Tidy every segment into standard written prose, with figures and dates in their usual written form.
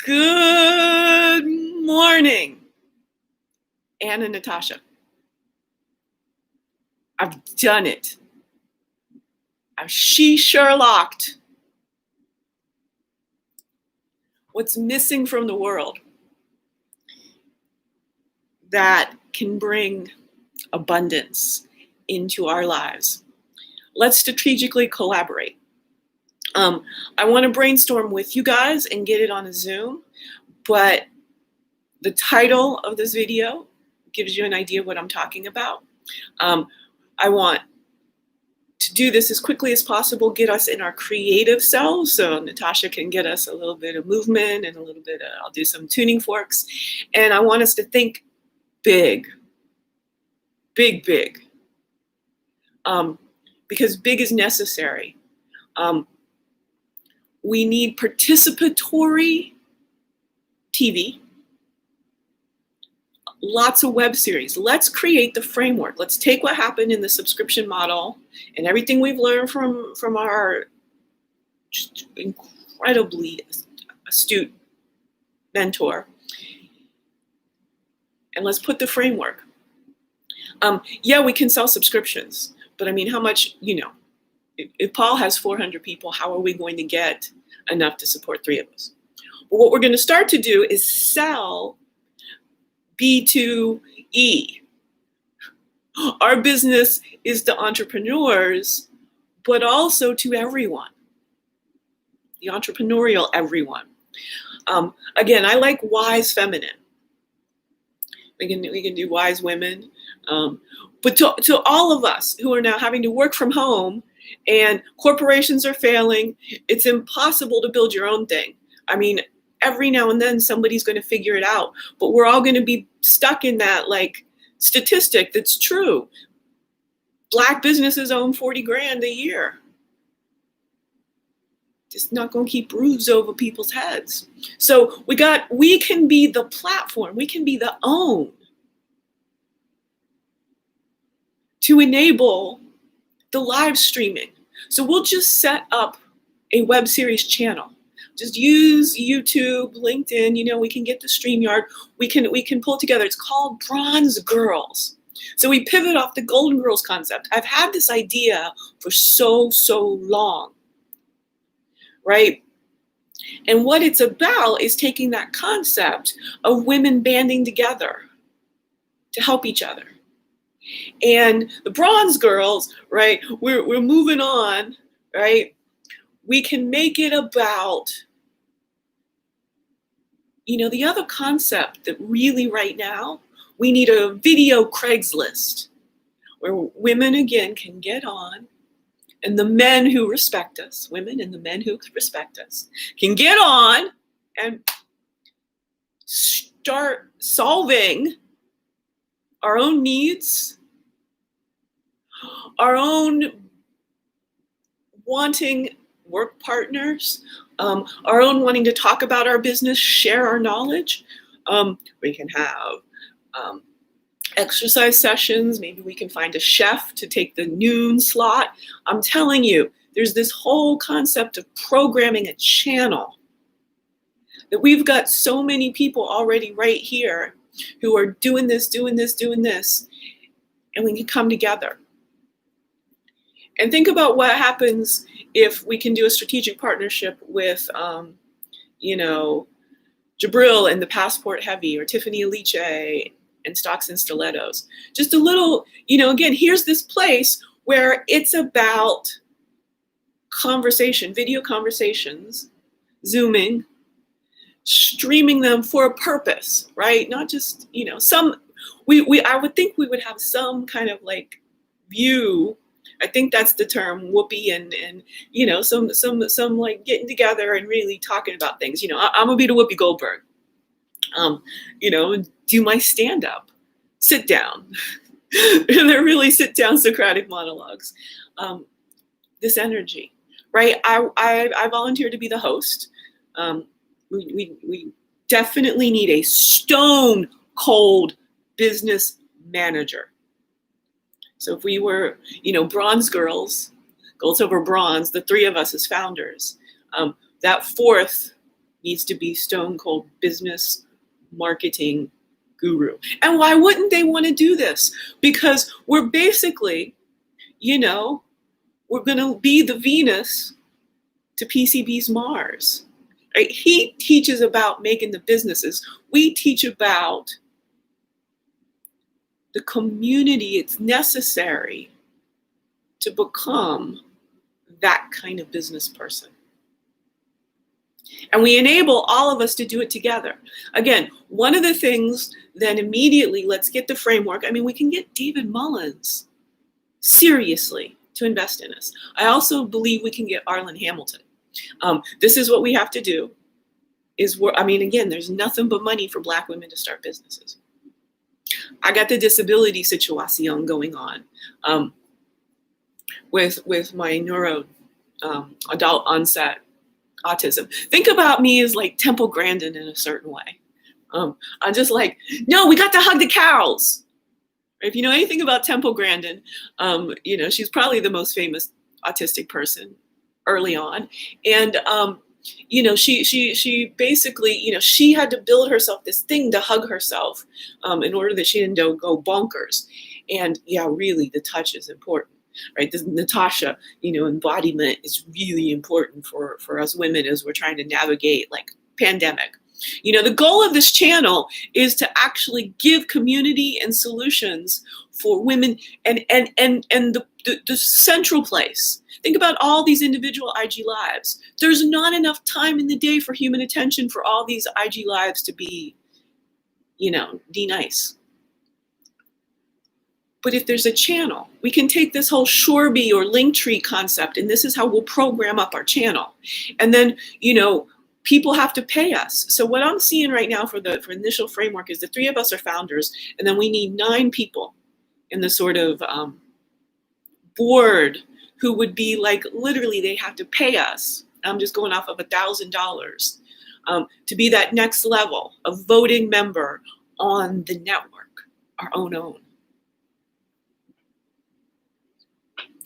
Good morning, Ann and Natasha. I've done it. I've Sherlocked what's missing from the world that can bring abundance into our lives. Let's strategically collaborate. I want to brainstorm with you guys and get it on a Zoom, but the title of this video gives you an idea of what I'm talking about. I want to do this as quickly as possible, get us in our creative selves, so Natasha can get us a little bit of movement and a little bit of, I'll do some tuning forks, and I want us to think big, big, because big is necessary. We need participatory TV, lots of web series. Let's create the framework. Let's take what happened in the subscription model and everything we've learned from our just incredibly astute mentor, and let's put the framework. Yeah, we can sell subscriptions, but I mean, how much, if Paul has 400 people, how are we going to get enough to support 3 of us? Well, what we're going to start to do is sell B2E. Our business is to entrepreneurs, but also to everyone, the entrepreneurial everyone. Again, I like wise feminine. We can do wise women, but to all of us who are now having to work from home and corporations are failing, it's impossible to build your own thing. I mean, every now and then somebody's going to figure it out, but we're all going to be stuck in that statistic that's true. Black businesses own 40 grand a year. Just not going to keep roofs over people's heads. So we can be the platform, we can be the own to enable the live streaming. So we'll just set up a web series channel. Just use YouTube, LinkedIn, we can get the StreamYard. We can pull together. It's called Bronze Girls. So we pivot off the Golden Girls concept. I've had this idea for so long, right? And what it's about is taking that concept of women banding together to help each other. And the Bronze Girls, right? We're moving on, right? We can make it about, the other concept that really right now, we need a video Craigslist where women again can get on, and the men who respect us, women and the men who respect us, can get on and start solving our own needs, our own wanting work partners, our own wanting to talk about our business, share our knowledge. We can have exercise sessions. Maybe we can find a chef to take the noon slot. I'm telling you, there's this whole concept of programming a channel that we've got so many people already right here who are doing this, and we can come together. And think about what happens if we can do a strategic partnership with, Jabril and the Passport Heavy, or Tiffany Aliche and Stocks and Stilettos. Just a little, again, here's this place where it's about conversation, video conversations, Zooming, streaming them for a purpose, right? Not just, I would think we would have some kind of view. I think that's the term, whoopee, and some getting together and really talking about things. I'm gonna be the Whoopi Goldberg. Do my stand up, sit down. They're really sit down Socratic monologues. This energy, right? I volunteered to be the host. We definitely need a stone cold business manager. So if we were, Bronze Girls, gold, silver, bronze, the 3 of us as founders, that 4th, needs to be stone cold business marketing guru. And why wouldn't they want to do this? Because we're basically, we're going to be the Venus to PCB's Mars. Right? He teaches about making the businesses. We teach about the community it's necessary to become that kind of business person. And we enable all of us to do it together. Again, one of the things then immediately, let's get the framework. I mean, we can get David Mullins seriously to invest in us. I also believe we can get Arlen Hamilton. This is what we have to do. Again, there's nothing but money for Black women to start businesses. I got the disability situation going on with my adult onset autism. Think about me as like Temple Grandin in a certain way. I'm just like, no, we got to hug the cows. If you know anything about Temple Grandin, she's probably the most famous autistic person early on. And, she basically, she had to build herself this thing to hug herself in order that she didn't go bonkers. And yeah, really, the touch is important. Right, this Natasha, embodiment is really important for us women as we're trying to navigate like pandemic. The goal of this channel is to actually give community and solutions for women and the central place. Think about all these individual IG lives. There's not enough time in the day for human attention for all these IG lives to be, nice. But if there's a channel, we can take this whole Shorby or Linktree concept, and this is how we'll program up our channel. And then, people have to pay us. So what I'm seeing right now for initial framework is the 3 of us are founders, and then we need 9 people in the sort of board who would be like, literally, they have to pay us. I'm just going off of $1,000 to be that next level of voting member on the network, our own.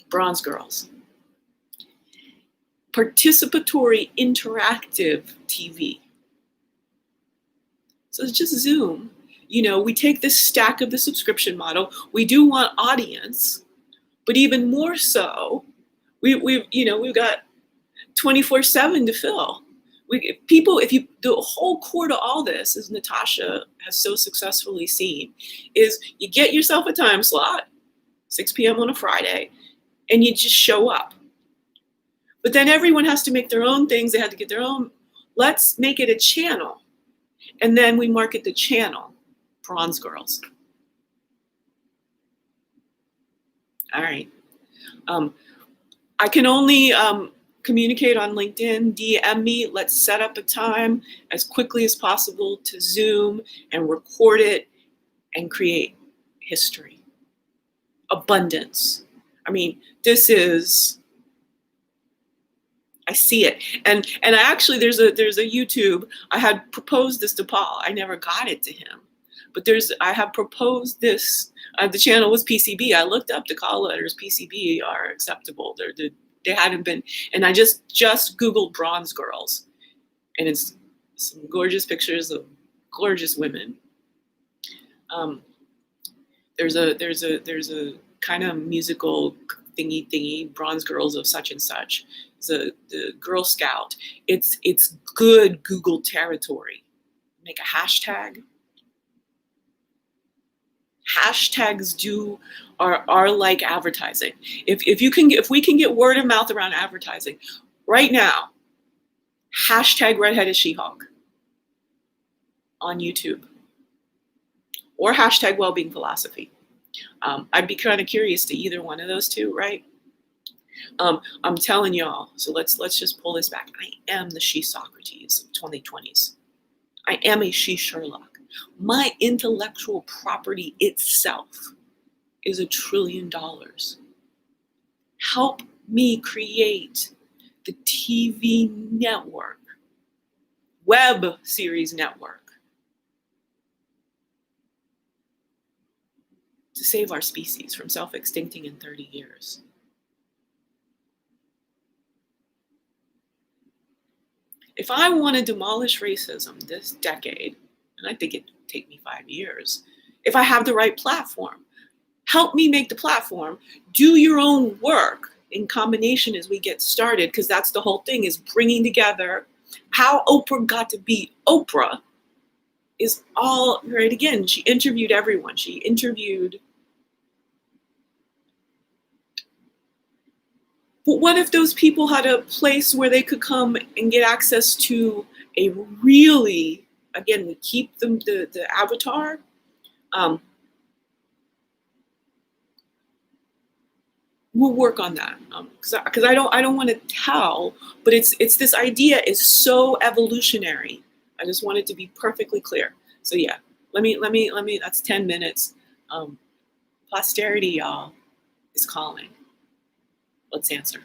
Bronze Girls. Participatory interactive TV. So it's just Zoom. We take this stack of the subscription model. We do want audience, but even more so, we've got 24/7 to fill. The whole core to all this, as Natasha has so successfully seen, is you get yourself a time slot, 6 p.m. on a Friday, and you just show up. But then everyone has to make their own things. They have to get their own. Let's make it a channel. And then we market the channel, Bronze Girls. All right. I can only communicate on LinkedIn, DM me. Let's set up a time as quickly as possible to Zoom and record it and create history. Abundance. I see it. And I actually, there's a YouTube, I had proposed this to Paul. I never got it to him. But I have proposed this. The channel was PCB. I looked up the call letters. PCB are acceptable. They hadn't been. And I just Googled Bronze Girls. And it's some gorgeous pictures of gorgeous women. There's a kind of musical thingy, Bronze Girls of such and such. The Girl Scout. It's good Google territory. Make a hashtag. Hashtags are like advertising. If we can get word of mouth around advertising, right now, hashtag Redheaded She-Hulk on YouTube, or hashtag Wellbeing Philosophy. I'd be kind of curious to either one of those two, right? I'm telling y'all, so let's just pull this back. I am the She Socrates of 2020s. I am a She Sherlock. My intellectual property itself is $1 trillion. Help me create the TV network, web series network, to save our species from self-extincting in 30 years. If I want to demolish racism this decade, and I think it'd take me 5 years, if I have the right platform, help me make the platform, do your own work in combination as we get started, because that's the whole thing, is bringing together how Oprah got to be Oprah is all right. Again, she interviewed everyone. She interviewed. But what if those people had a place where they could come and get access to a really, again, we keep them the avatar. Um, we'll work on that because I don't want to tell, but it's this idea is so evolutionary. I just want it to be perfectly clear. So yeah, let me. That's 10 minutes. Um, Posterity, y'all, is calling. Let's answer.